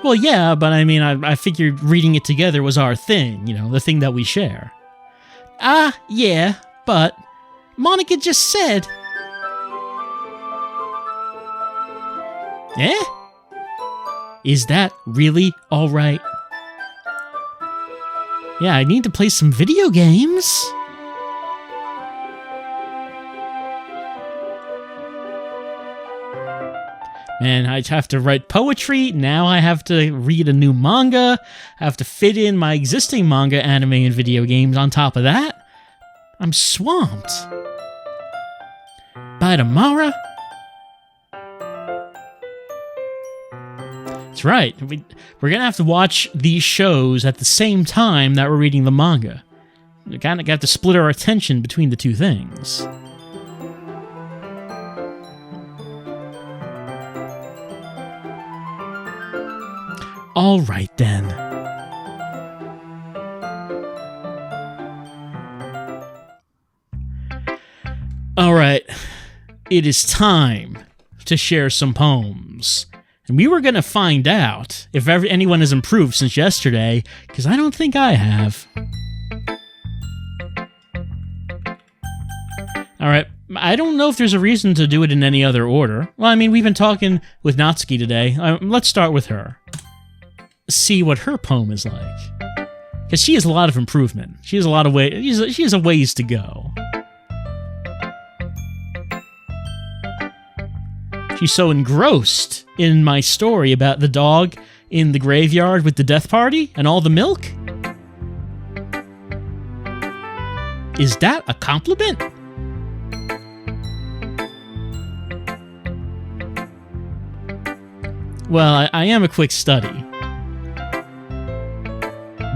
Well, yeah, but I mean, I figured reading it together was our thing, the thing that we share. Yeah, but Monika just said... Eh? Is that really alright? Yeah, I need to play some video games. Man, I have to write poetry. Now I have to read a new manga. I have to fit in my existing manga, anime, and video games on top of that. I'm swamped. By tomorrow? That's right. We're going to have to watch these shows at the same time that we're reading the manga. We kind of have to split our attention between the two things. All right, then. All right. It is time to share some poems. And we were going to find out if anyone has improved since yesterday, because I don't think I have. All right. I don't know if there's a reason to do it in any other order. Well, I mean, we've been talking with Natsuki today. Let's start with her. See what her poem is like. Because she has a lot of improvement. She has a lot of she has a ways to go. She's so engrossed in my story about the dog in the graveyard with the death party and all the milk. Is that a compliment? Well, I am a quick study.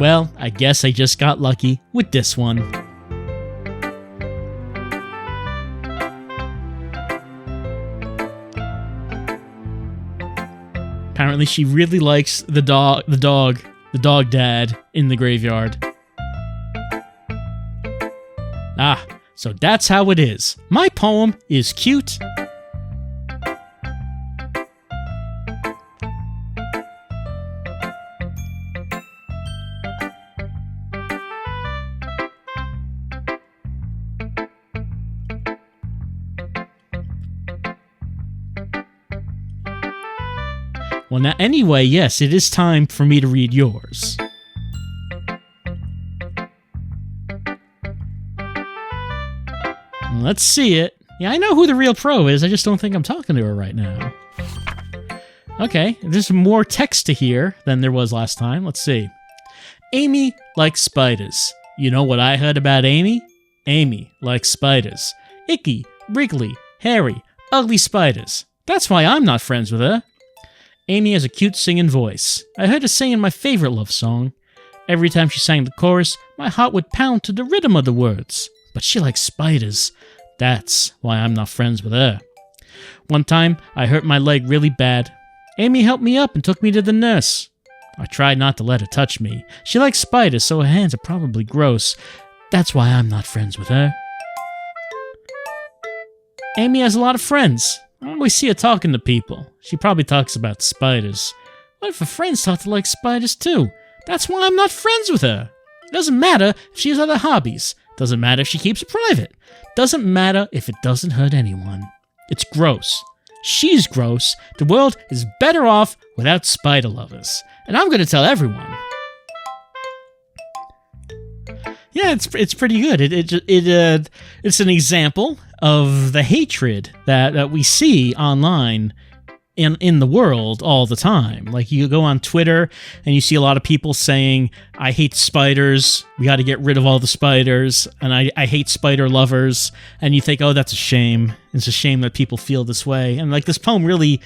Well, I guess I just got lucky with this one. Apparently she really likes the dog dad in the graveyard. Ah, so that's how it is. My poem is cute. Well, now, anyway, yes, it is time for me to read yours. Let's see it. Yeah, I know who the real pro is, I just don't think I'm talking to her right now. Okay, there's more text to hear than there was last time. Let's see. Amy likes spiders. You know what I heard about Amy? Amy likes spiders. Icky, wriggly, hairy, ugly spiders. That's why I'm not friends with her. Amy has a cute singing voice. I heard her singing my favorite love song. Every time she sang the chorus, my heart would pound to the rhythm of the words. But she likes spiders. That's why I'm not friends with her. One time, I hurt my leg really bad. Amy helped me up and took me to the nurse. I tried not to let her touch me. She likes spiders, so her hands are probably gross. That's why I'm not friends with her. Amy has a lot of friends. I always see her talking to people. She probably talks about spiders. What if her friends start to like spiders too? That's why I'm not friends with her. Doesn't matter if she has other hobbies. Doesn't matter if she keeps it private. Doesn't matter if it doesn't hurt anyone. It's gross. She's gross. The world is better off without spider lovers. And I'm going to tell everyone. Yeah, it's pretty good. It's an example of the hatred that we see online in the world all the time. Like, you go on Twitter and you see a lot of people saying, I hate spiders, we got to get rid of all the spiders, and I hate spider lovers, and you think, oh, that's a shame. It's a shame that people feel this way. And like, this poem really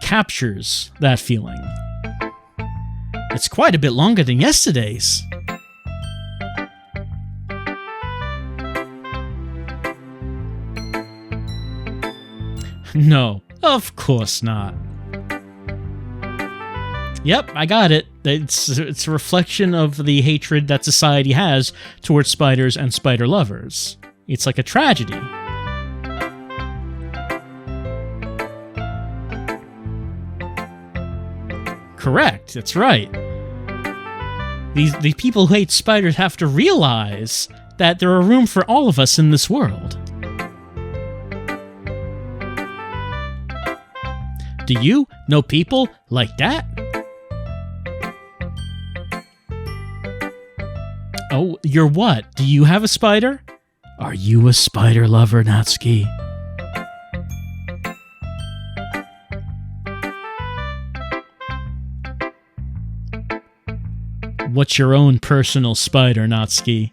captures that feeling. It's quite a bit longer than yesterday's. No, of course not. Yep, I got it. It's a reflection of the hatred that society has towards spiders and spider lovers. It's like a tragedy. Correct, that's right. The people who hate spiders have to realize that there are room for all of us in this world. Do you know people like that? Oh, you're what? Do you have a spider? Are you a spider lover, Natsuki? What's your own personal spider, Natsuki?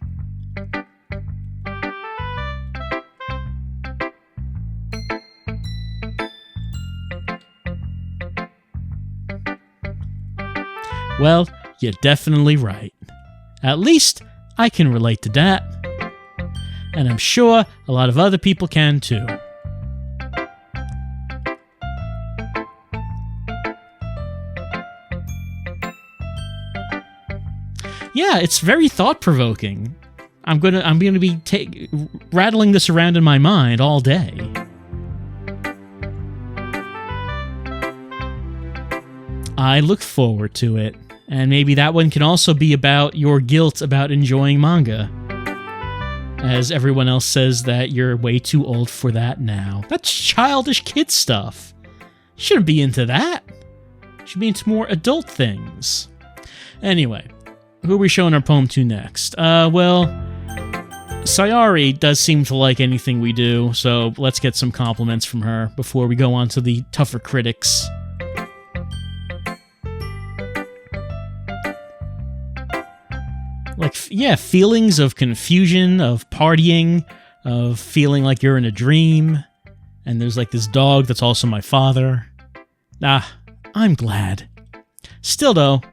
Well, you're definitely right. At least I can relate to that. And I'm sure a lot of other people can too. Yeah, it's very thought-provoking. I'm gonna be rattling this around in my mind all day. I look forward to it. And maybe that one can also be about your guilt about enjoying manga. As everyone else says that you're way too old for that now. That's childish kid stuff. You shouldn't be into that. You should be into more adult things. Anyway, who are we showing our poem to next? Well, Sayori does seem to like anything we do, so let's get some compliments from her before we go on to the tougher critics. Like, yeah, feelings of confusion, of partying, of feeling like you're in a dream. And there's like this dog that's also my father. I'm glad. Still though,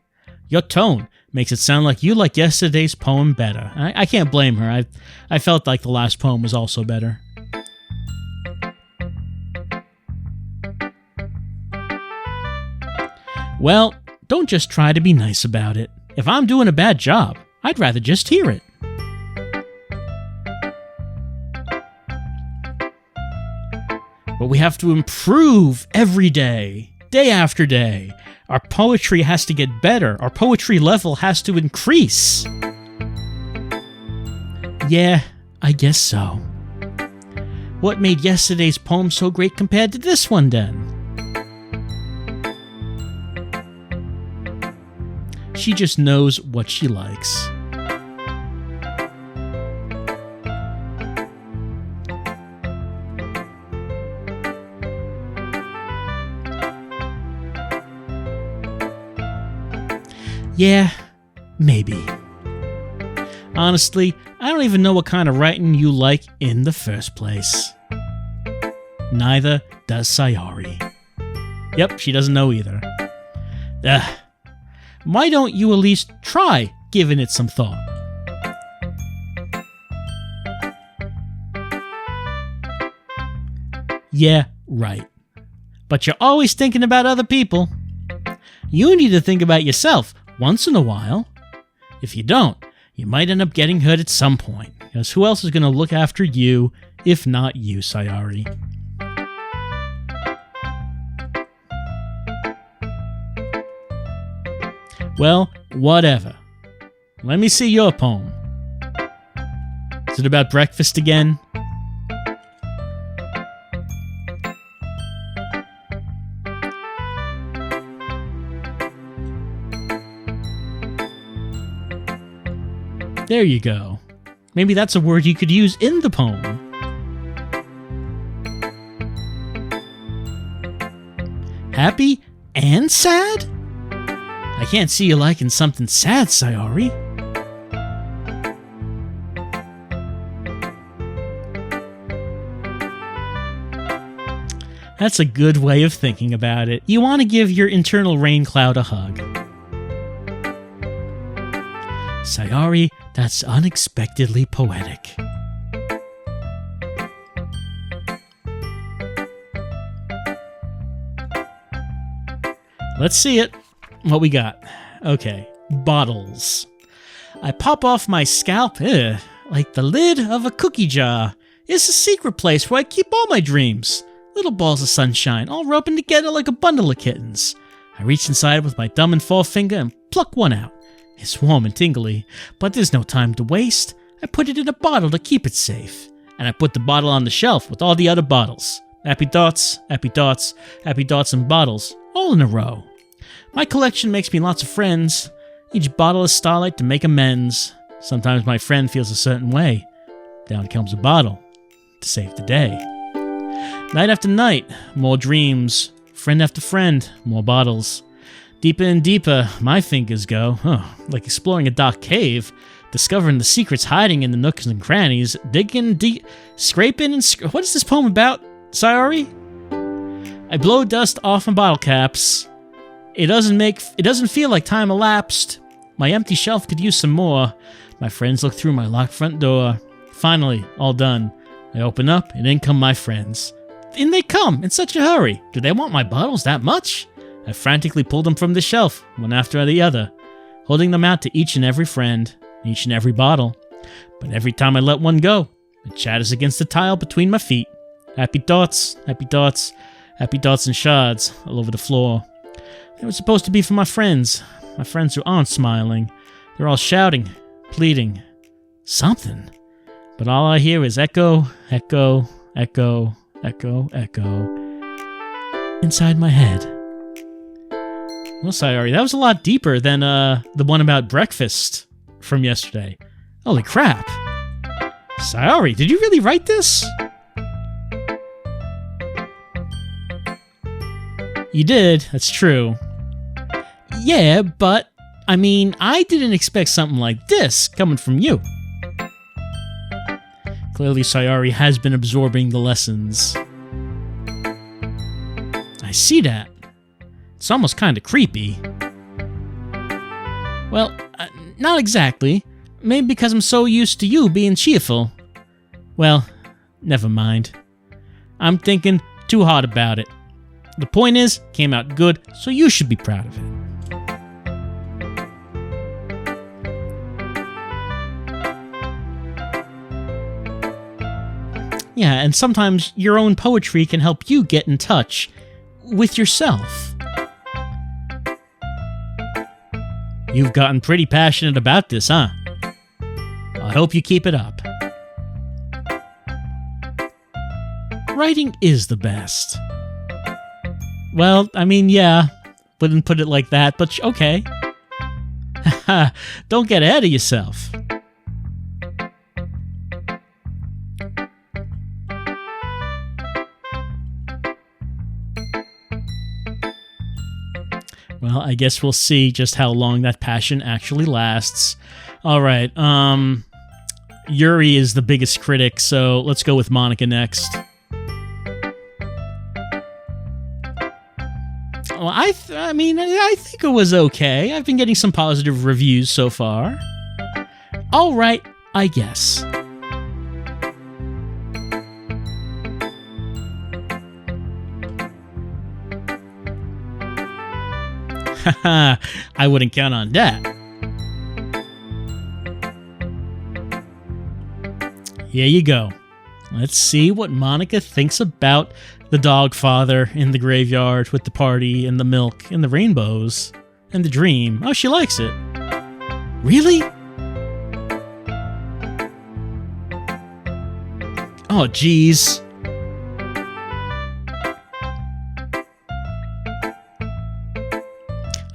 your tone makes it sound like you like yesterday's poem better. I can't blame her. I felt like the last poem was also better. Well, don't just try to be nice about it. If I'm doing a bad job, I'd rather just hear it. But we have to improve every day, day after day. Our poetry has to get better. Our poetry level has to increase. Yeah, I guess so. What made yesterday's poem so great compared to this one, then? She just knows what she likes. Yeah, maybe. Honestly, I don't even know what kind of writing you like in the first place. Neither does Sayori. Yep, she doesn't know either. Why don't you at least try giving it some thought? Yeah, right. But you're always thinking about other people. You need to think about yourself once in a while. If you don't, you might end up getting hurt at some point, because who else is going to look after you if not you, Sayori? Well, whatever. Let me see your poem. Is it about breakfast again? There you go. Maybe that's a word you could use in the poem. Happy and sad? I can't see you liking something sad, Sayori. That's a good way of thinking about it. You want to give your internal rain cloud a hug. Sayori, that's unexpectedly poetic. Let's see it. What we got? Okay, bottles. I pop off my scalp, like the lid of a cookie jar. It's a secret place where I keep all my dreams. Little balls of sunshine, all rubbing together like a bundle of kittens. I reach inside with my thumb and forefinger and pluck one out. It's warm and tingly, but there's no time to waste. I put it in a bottle to keep it safe. And I put the bottle on the shelf with all the other bottles. Happy thoughts, happy thoughts, happy thoughts and bottles, all in a row. My collection makes me lots of friends. Each bottle is starlight to make amends. Sometimes my friend feels a certain way. Down comes a bottle to save the day. Night after night, more dreams. Friend after friend, more bottles. Deeper and deeper, my fingers go. Like exploring a dark cave, discovering the secrets hiding in the nooks and crannies, digging deep, scraping and... What is this poem about, Sayori? I blow dust off my bottle caps. It doesn't feel like time elapsed. My empty shelf could use some more. My friends look through my locked front door. Finally, all done. I open up, and in come my friends. In they come, in such a hurry. Do they want my bottles that much? I frantically pull them from the shelf, one after the other, holding them out to each and every friend, each and every bottle. But every time I let one go, it chatters against the tile between my feet. Happy thoughts, happy thoughts, happy thoughts and shards all over the floor. They were supposed to be for my friends who aren't smiling. They're all shouting, pleading, something. But all I hear is echo, echo, echo, echo, echo, inside my head. Well, Sayori, that was a lot deeper than the one about breakfast from yesterday. Holy crap. Sayori, did you really write this? You did, that's true. Yeah, but, I mean, I didn't expect something like this coming from you. Clearly, Sayori has been absorbing the lessons. I see that. It's almost kind of creepy. Well, not exactly. Maybe because I'm so used to you being cheerful. Well, never mind. I'm thinking too hard about it. The point is, came out good, so you should be proud of it. Yeah, and sometimes your own poetry can help you get in touch with yourself. You've gotten pretty passionate about this, huh? I hope you keep it up. Writing is the best. Well, I mean, yeah, wouldn't put it like that, but okay. Haha, don't get ahead of yourself. Well, I guess we'll see just how long that passion actually lasts. All right, Yuri is the biggest critic, so let's go with Monika next. Well, I think it was okay. I've been getting some positive reviews so far. All right, I guess. Haha, I wouldn't count on that. Here you go. Let's see what Monika thinks about the dog father in the graveyard with the party and the milk and the rainbows and the dream. Oh, she likes it. Really? Oh, geez.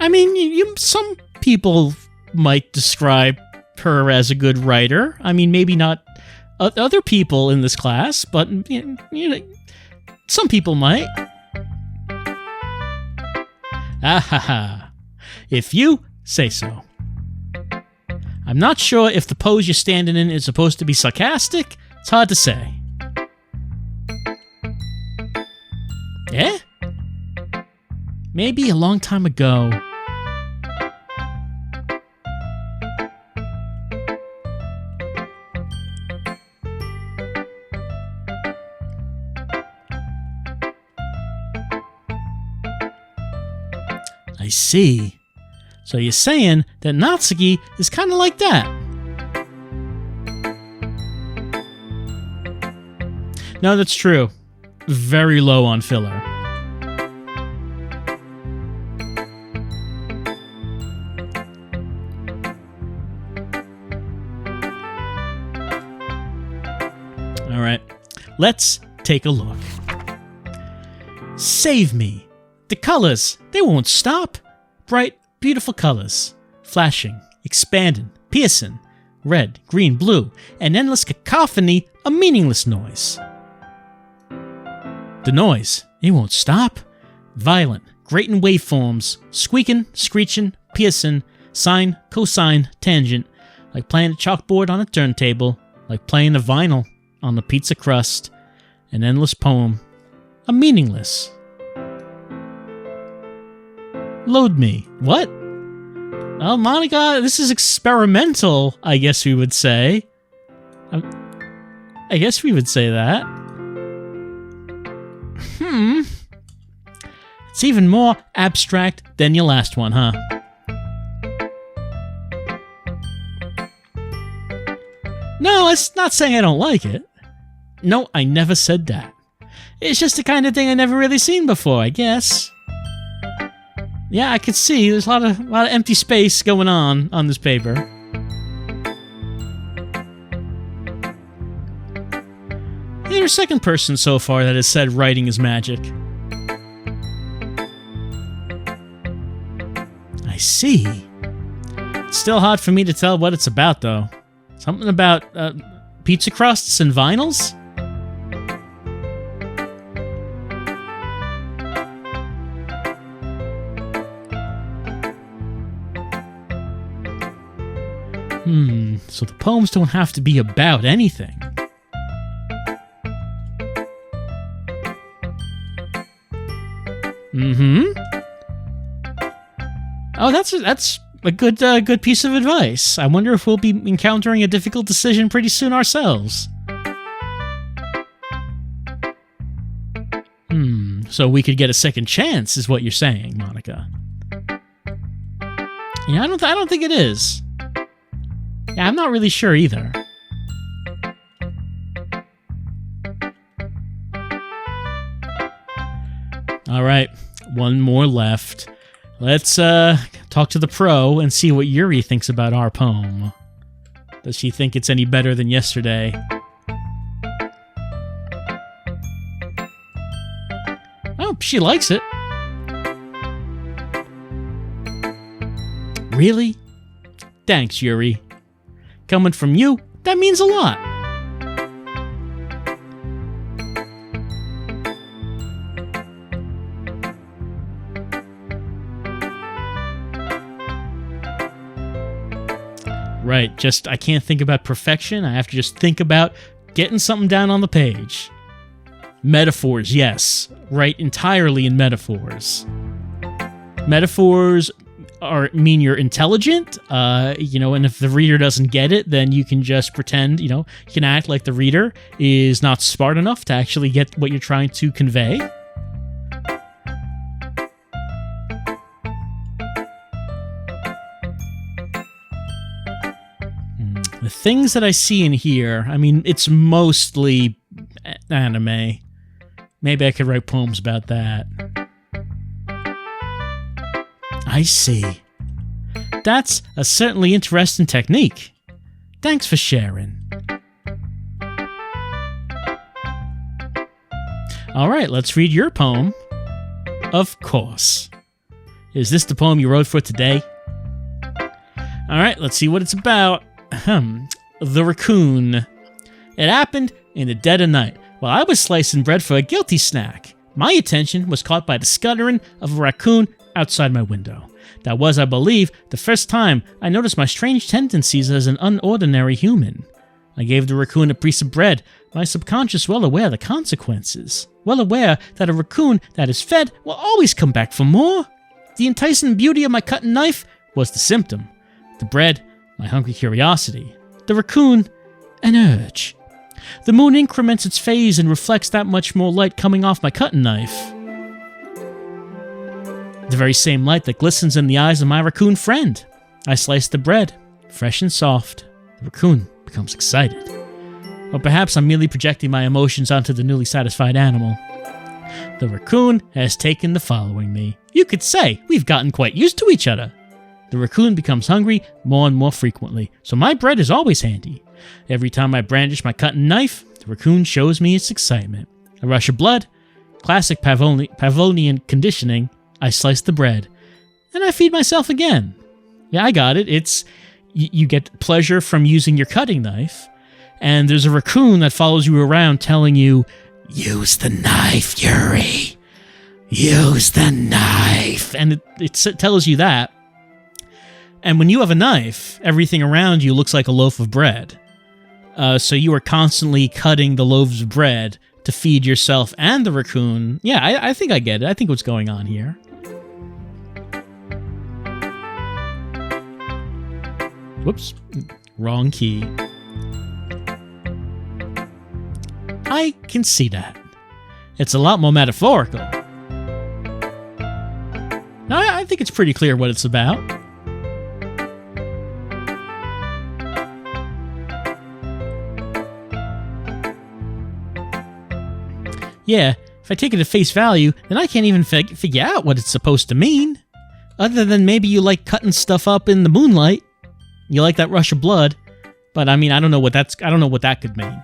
I mean, some people might describe her as a good writer. I mean, maybe not other people in this class, but you know, some people might. Ah-ha-ha. If you say so. I'm not sure if the pose you're standing in is supposed to be sarcastic. It's hard to say. Eh? Maybe a long time ago. I see. So you're saying that Natsuki is kind of like that? No, that's true. Very low on filler. All right, let's take a look. Save me. The colors, they won't stop. Bright, beautiful colors. Flashing, expanding, piercing. Red, green, blue. An endless cacophony, a meaningless noise. The noise, it won't stop. Violent, grating waveforms. Squeaking, screeching, piercing. Sine, cosine, tangent. Like playing a chalkboard on a turntable. Like playing a vinyl on the pizza crust. An endless poem. A meaningless. Load me. What? Oh, Monika, this is experimental, I guess we would say. I guess we would say that. It's even more abstract than your last one, huh? No, it's not saying I don't like it. No, I never said that. It's just the kind of thing I never really seen before, I guess. Yeah, I could see there's a lot of empty space going on this paper. You're a second person so far that has said writing is magic. I see. It's still hard for me to tell what it's about, though. Something about pizza crusts and vinyls? So the poems don't have to be about anything. Oh, that's a good piece of advice. I wonder if we'll be encountering a difficult decision pretty soon ourselves. So we could get a second chance, is what you're saying, Monika. Yeah, I don't think it is. Yeah, I'm not really sure either. All right, one more left. Let's talk to the pro and see what Yuri thinks about our poem. Does she think it's any better than yesterday? Oh, she likes it. Really? Thanks, Yuri. Coming from you, that means a lot. Right, I can't think about perfection. I have to just think about getting something down on the page. Metaphors, yes. Write entirely in metaphors. Metaphors mean you're intelligent, and if the reader doesn't get it, then you can just pretend, you can act like the reader is not smart enough to actually get what you're trying to convey. The things that I see in here, it's mostly anime. Maybe I could write poems about that. I see. That's a certainly interesting technique. Thanks for sharing. All right, let's read your poem. Of course. Is this the poem you wrote for today? All right, let's see what it's about. The raccoon. It happened in the dead of night while I was slicing bread for a guilty snack. My attention was caught by the scuttering of a raccoon outside my window. That was, I believe, the first time I noticed my strange tendencies as an unordinary human. I gave the raccoon a piece of bread, my subconscious well aware of the consequences. Well aware that a raccoon that is fed will always come back for more. The enticing beauty of my cutting knife was the symptom. The bread, my hungry curiosity. The raccoon, an urge. The moon increments its phase and reflects that much more light coming off my cutting knife. The very same light that glistens in the eyes of my raccoon friend. I slice the bread, fresh and soft. The raccoon becomes excited. Or perhaps I'm merely projecting my emotions onto the newly satisfied animal. The raccoon has taken to following me. You could say we've gotten quite used to each other. The raccoon becomes hungry more and more frequently, so my bread is always handy. Every time I brandish my cutting knife, The raccoon shows me its excitement. A rush of blood, classic Pavlovian conditioning. I slice the bread, and I feed myself again. Yeah, I got it. It's you get pleasure from using your cutting knife, and there's a raccoon that follows you around telling you, use the knife, Yuri. Use the knife. And it tells you that. And when you have a knife, everything around you looks like a loaf of bread. So you are constantly cutting the loaves of bread to feed yourself and the raccoon. Yeah, I think I get it. I think what's going on here. Whoops. Wrong key. I can see that. It's a lot more metaphorical. Now, I think it's pretty clear what it's about. Yeah, if I take it at face value, then I can't even figure out what it's supposed to mean. Other than maybe you like cutting stuff up in the moonlight. You like that rush of blood. But I mean, I don't know what that could mean.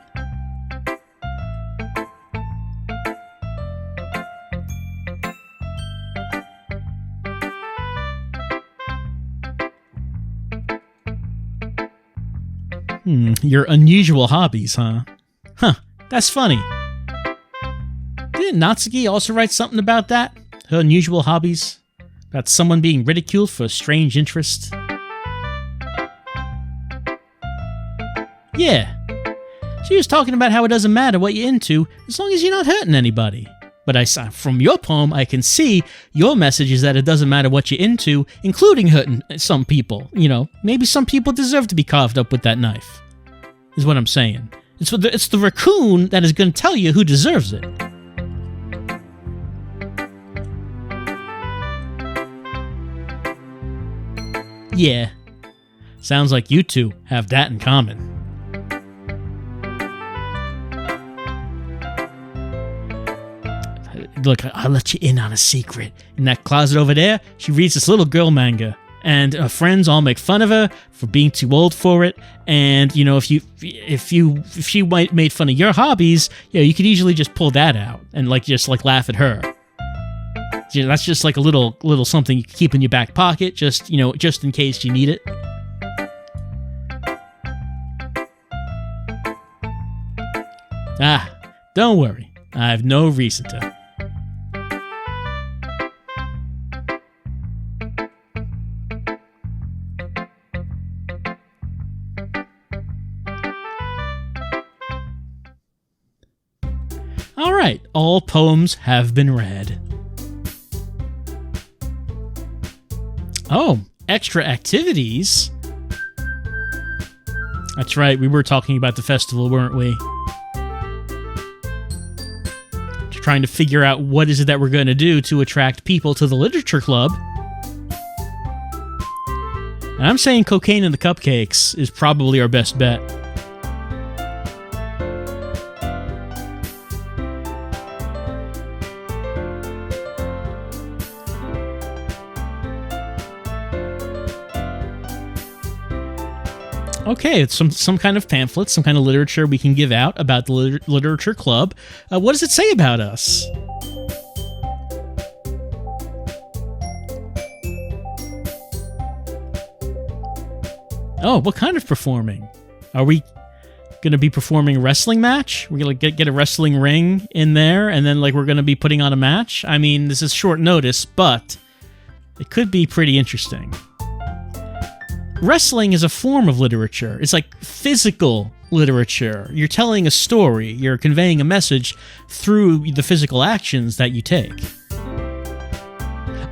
Your unusual hobbies, huh? Huh, that's funny. Didn't Natsuki also write something about that? Her unusual hobbies? About someone being ridiculed for a strange interest? Yeah. She was talking about how it doesn't matter what you're into as long as you're not hurting anybody. But from your poem, I can see your message is that it doesn't matter what you're into, including hurting some people. You know, maybe some people deserve to be carved up with that knife, is what I'm saying. It's the raccoon that is going to tell you who deserves it. Yeah. Sounds like you two have that in common. Look, I'll let you in on a secret. In that closet over there, she reads this little girl manga. And her friends all make fun of her for being too old for it. And, you know, if she made fun of your hobbies, you know, you could easily just pull that out and just laugh at her. You know, that's just like a little something you can keep in your back pocket, just in case you need it. Ah, don't worry. I have no reason to. Alright, all poems have been read. Oh, extra activities? That's right, we were talking about the festival, weren't we? Trying to figure out what is it that we're going to do to attract people to the literature club. And I'm saying cocaine and the cupcakes is probably our best bet. Okay, it's some kind of pamphlet, some kind of literature we can give out about the literature club. What does it say about us? Oh, what kind of performing? Are we going to be performing a wrestling match? We're going to get a wrestling ring in there, and then we're going to be putting on a match? I mean, this is short notice, but it could be pretty interesting. Wrestling is a form of literature. It's like physical literature. You're telling a story. You're conveying a message through the physical actions that you take.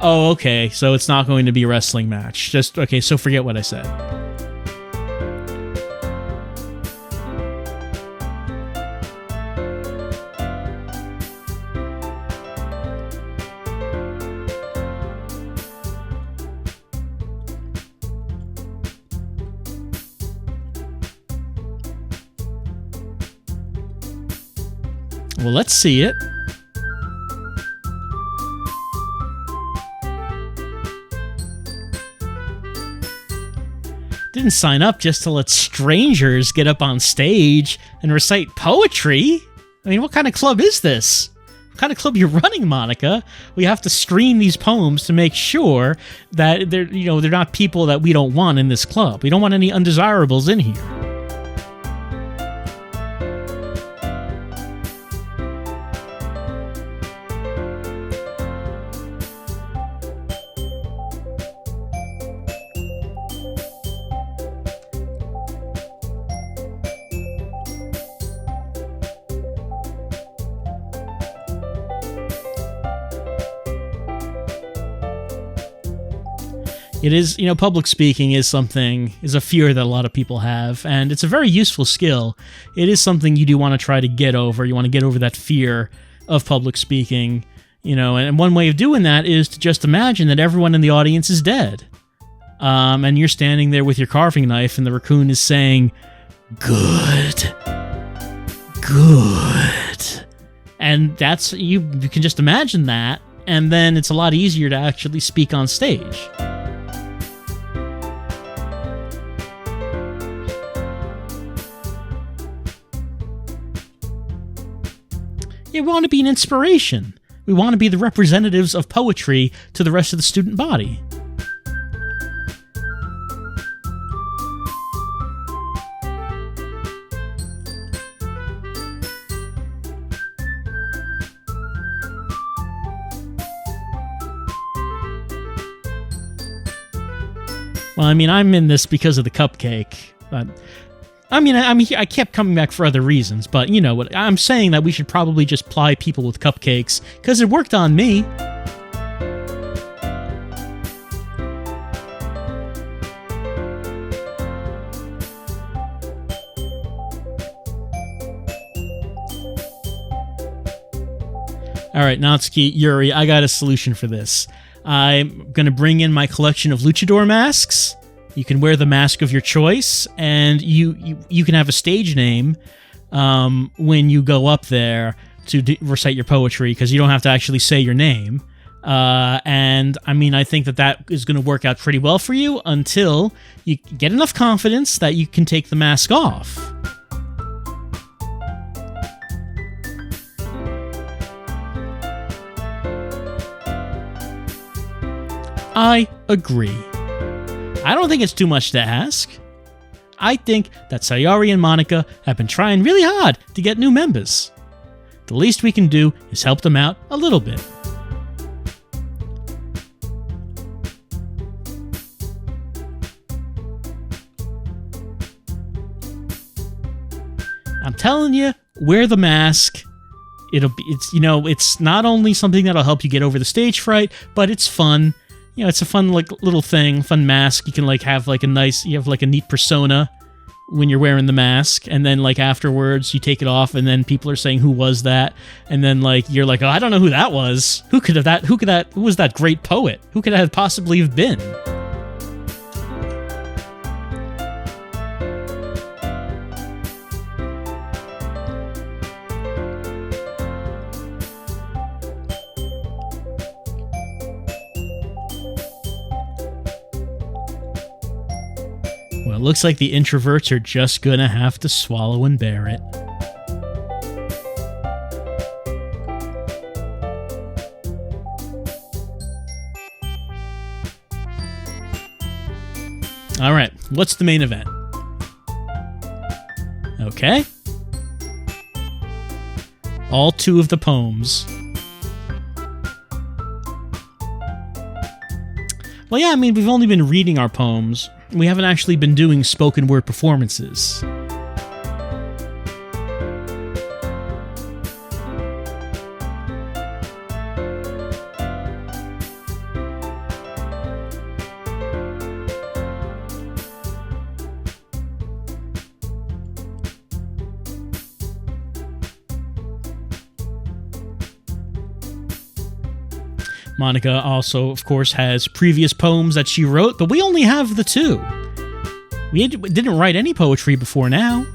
Oh, okay, so it's not going to be a wrestling match. Okay, so forget what I said. Well, let's see it. didn't sign up just to let strangers get up on stage and recite poetry. I mean, what kind of club is this? What kind of club you're running, Monika? We have to screen these poems to make sure that they're not people that we don't want in this club. We don't want any undesirables in here. It is, public speaking is a fear that a lot of people have, and it's a very useful skill. It is something you do want to try to get over. You want to get over that fear of public speaking, and one way of doing that is to just imagine that everyone in the audience is dead. And you're standing there with your carving knife, and the raccoon is saying, "Good. Good." And that's, you can just imagine that, and then it's a lot easier to actually speak on stage. Yeah, we want to be an inspiration. We want to be the representatives of poetry to the rest of the student body. Well, I mean, I'm in this because of the cupcake. I kept coming back for other reasons, but you know what? I'm saying that we should probably just ply people with cupcakes, because it worked on me. Alright, Natsuki, Yuri, I got a solution for this. I'm going to bring in my collection of luchador masks. You can wear the mask of your choice, and you can have a stage name when you go up there to recite your poetry, because you don't have to actually say your name. And I mean, I think that is going to work out pretty well for you until you get enough confidence that you can take the mask off. I agree. I don't think it's too much to ask. I think that Sayori and Monika have been trying really hard to get new members. The least we can do is help them out a little bit. I'm telling you, wear the mask. It's not only something that'll help you get over the stage fright, but it's fun. It's a fun little thing, fun mask. You can have a neat persona when you're wearing the mask, and then afterwards you take it off, and then people are saying, "Who was that?" And then you're like, "Oh, I don't know who that was. Who was that great poet? Who could that possibly have been?" Well, it looks like the introverts are just gonna have to swallow and bear it. Alright, what's the main event? Okay. All 2 of the poems. Well, yeah, I mean, we've only been reading our poems. We haven't actually been doing spoken word performances. Monika also, of course, has previous poems that she wrote, but we only have the 2. We didn't write any poetry before now.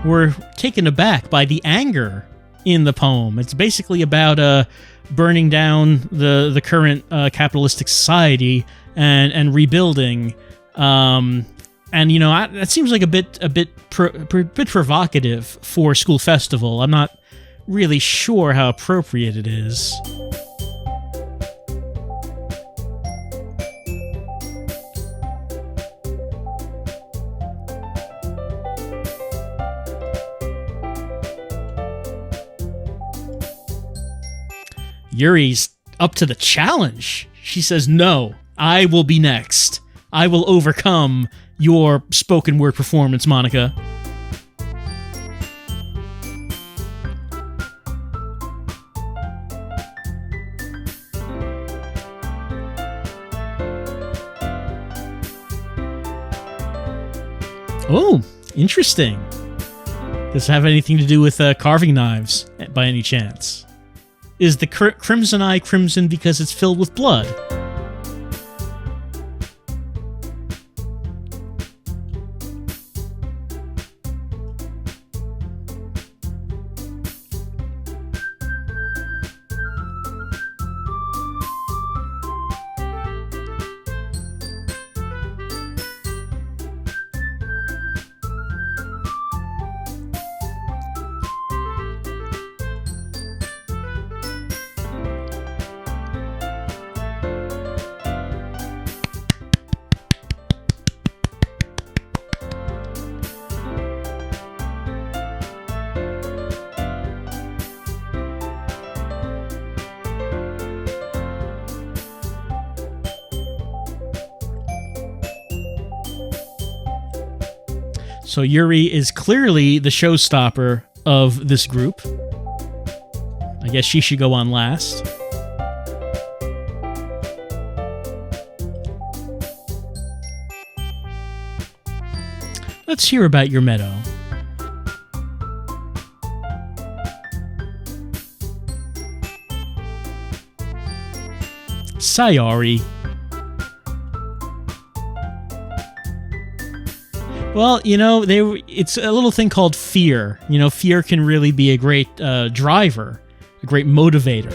We're taken aback by the anger in the poem. It's basically about burning down the current capitalistic society and rebuilding. And that seems like a bit provocative for school festival. I'm not really sure how appropriate it is. Yuri's up to the challenge. She says, "No, I will be next. I will overcome your spoken word performance, Monika." Oh, interesting. Does it have anything to do with carving knives, by any chance? Is the crimson eye crimson because it's filled with blood? So Yuri is clearly the showstopper of this group. I guess she should go on last. Let's hear about your meadow. Sayori. Well, it's a little thing called fear. Fear can really be a great driver, a great motivator.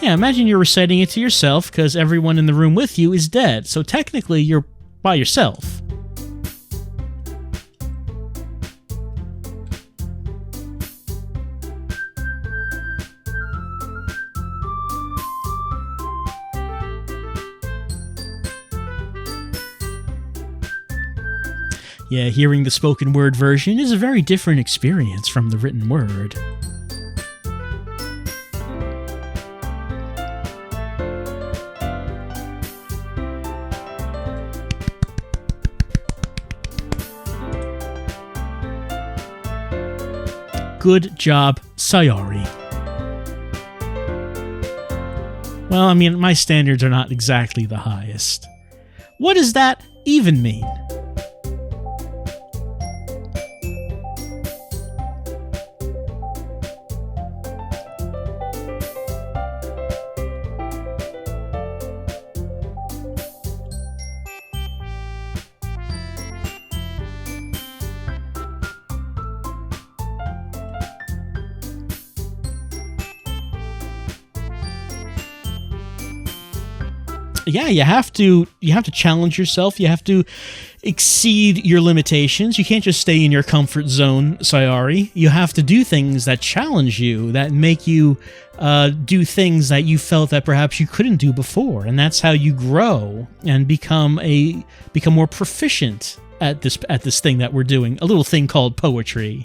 Yeah, imagine you're reciting it to yourself because everyone in the room with you is dead. So technically, you're by yourself. Yeah, hearing the spoken word version is a very different experience from the written word. Good job, Sayori. Well, my standards are not exactly the highest. What does that even mean? Yeah, you have to challenge yourself. You have to exceed your limitations. You can't just stay in your comfort zone, Sayori. You have to do things that challenge you, that make you do things that you felt that perhaps you couldn't do before, and that's how you grow and become more proficient at this thing that we're doing, a little thing called poetry.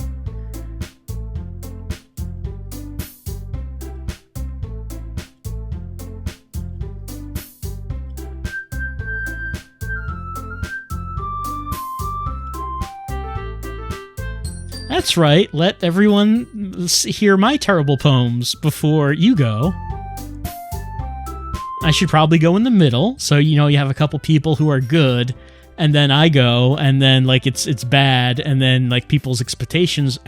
That's right, let everyone hear my terrible poems before you go. I should probably go in the middle, so you have a couple people who are good, and then I go, and then it's bad, and then people's expectations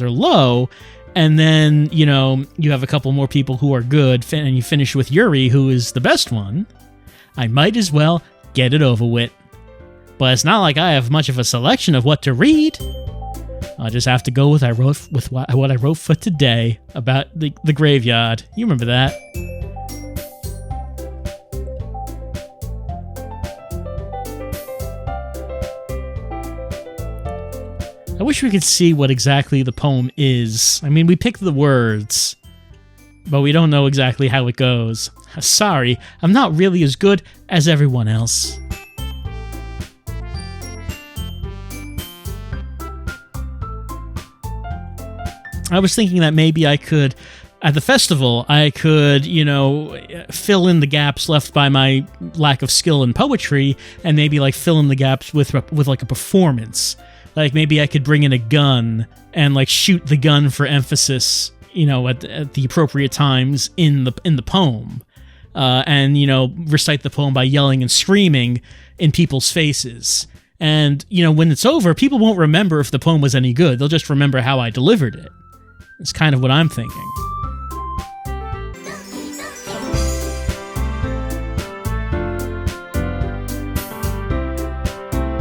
are low, and then you have a couple more people who are good, and you finish with Yuri, who is the best one. I might as well get it over with. but it's not like I have much of a selection of what to read. I'll just have to go with what I wrote for today about the graveyard. You remember that? I wish we could see what exactly the poem is. I mean, we picked the words, but we don't know exactly how it goes. Sorry, I'm not really as good as everyone else. I was thinking that maybe I could, at the festival, I could, fill in the gaps left by my lack of skill in poetry, and maybe like fill in the gaps with like a performance. Like maybe I could bring in a gun and like shoot the gun for emphasis, at the appropriate times in the poem, and recite the poem by yelling and screaming in people's faces. And when it's over, people won't remember if the poem was any good. They'll just remember how I delivered it. It's kind of what I'm thinking.